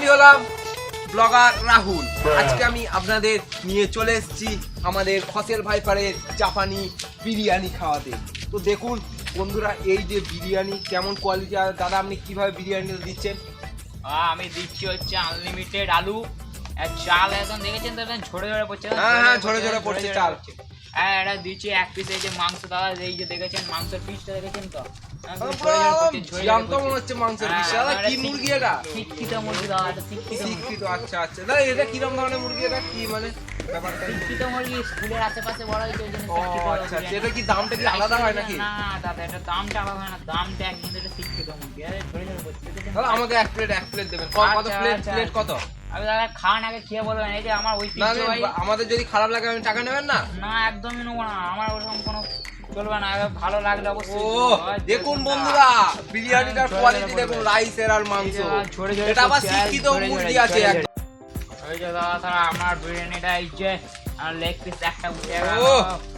আমি হলাম ব্লগার রাহুল। আজকে আমি আপনাদের নিয়ে চলে এসেছি আমাদের খসেল ভাইপারের জাপানি বিরিয়ানি খাওয়াতে। তো দেখুন বন্ধুরা, এই যে বিরিয়ানি কেমন কোয়ালিটি। আর দাদা আপনি কিভাবে বিরিয়ানিটা দিচ্ছেন? আমি দিচ্ছি হচ্ছে আনলিমিটেড আলু আর চাল। একদম দেখেছেন তো একদম ঝরে ঝরে পড়ছে। হ্যাঁ ঝরে ঝরে পড়ছে চাল। হ্যাঁ এটা দিচ্ছি এক পিস। এই যে মাংস দাদা, এই যে দেখেছেন মাংসের পিসটা দেখেছেন তো শিক্ষিত মুরগি দাদা, এটা শিক্ষিত। আচ্ছা আচ্ছা দাদা, এটা কিরকম ধরনের মুরগি? এটা কি মানে ব্যাপারটা? শিক্ষিত মুরগি স্কুলের আশেপাশে বড় হয়েছে। আচ্ছা, এটা কি দামটা কি আলাদা হয় নাকি? না দাদা, এটা দামটা আলাদা হয় না, দামটা এক, কিন্তু এটা শিক্ষিত মুরগি। আরে ঝরে ঝরে পড়ছে। দাদা আমাকে এক প্লেট দেবেন। কত প্লেট কত? আমি দাদা খান আগে খেয়ে বলবেন। এই যে আমার ওই আমাদের যদি খারাপ লাগে আমি টাকা নেবেন না? না একদমই নেবো না, আমার ওরকম কোনো চলবে না। ভালো লাগলে অবশ্যই। দেখুন বন্ধুরা, বিরিয়ানিটার কোয়ালিটি দেখুন, রাইসের আর মাংস। এটা আবার শিক্ষিত মুরগি আছে একদম। ওই যে দাদা আমার বিরিয়ানিটা এই যে লেগ পিস একটা উঠে গেল।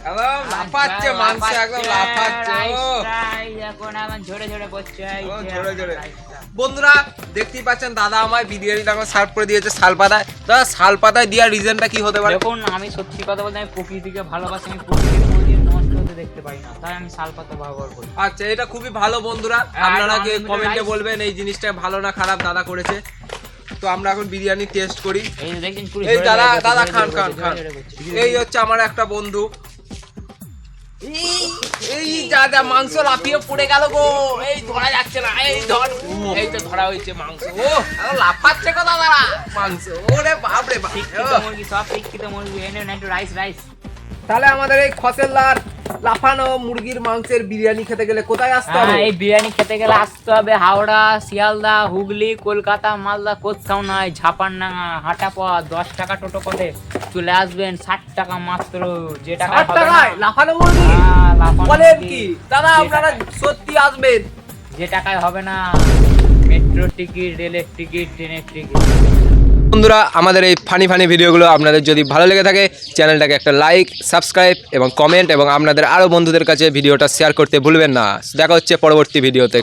একদম লাফাচ্ছে মাংস, একদম লাফাচ্ছে। এখন আমার ঝরে ঝরে পড়ছে। ঝরে ঝরে। বন্ধুরা দেখতেই পাচ্ছেন, দাদা আমায় বিরিয়ানিটা আমার সার্ভ করে দিয়েছে শালপাতায়। দাদা শালপাতায় দেওয়ার রিজনটা কি হতে পারে? দেখুন আমি সত্যি কথা বলতে, আমি প্রকৃতিকে ভালোবাসি। আমি প্রকৃতির কোনোদিন নষ্ট হতে দেখতে পাই না, তাই আমি শালপাতা ব্যবহার করি। আচ্ছা, এটা খুবই ভালো বন্ধুরা। আপনারা কমেন্টে বলবেন এই জিনিসটা ভালো না খারাপ দাদা করেছে। তো আমরা এখন বিরিয়ানি টেস্ট করি। এই যে দেখেন, এই দাদা দাদা খান খান খান। এই হচ্ছে আমার একটা বন্ধু। এই দাদা মাংস লাফিয়ে পড়ে গেল গো। এই ধরা যাচ্ছে না। এই ধর, এই তো ধরা হয়েছে মাংস। ও লাফাচ্ছে কথা দাদা মাংস। ওরে বাপ রে বাপ, শিক্ষিত মুরগি, সব শিক্ষিত মুরগি। এনে একটু রাইস। তাহলে আমাদের এই খসেলদার লাফানো মুরগির মাংসের বিরিয়ানি খেতে গেলে কোথায় আসতে হবে? এই বিরিয়ানি খেতে গেলে আসতে হবে হাওড়া, শিয়ালদা, হুগলি, কলকাতা, মালদা, কোথাও নয়। ঝাপানডাঙ্গা হাঁটা পথ, 10 টাকা টোটো করে চলে আসবেন। 60 টাকা মাত্র। যে টাকা লাফানো মুরগি বলেন কি দাদা? আপনারা সত্যি আসবেন? যে টাকায় হবে না। মেট্রো টিকিট, রেলের টিকিট, ট্রেনের টিকিট। বন্ধুরা আমাদের এই ফানি ভিডিওগুলো আপনাদের যদি ভালো লেগে থাকে, চ্যানেলটাকে একটা লাইক, সাবস্ক্রাইব এবং কমেন্ট, এবং আপনাদের আরও বন্ধুদের কাছে ভিডিওটা শেয়ার করতে ভুলবেন না। দেখা হচ্ছে পরবর্তী ভিডিওতে।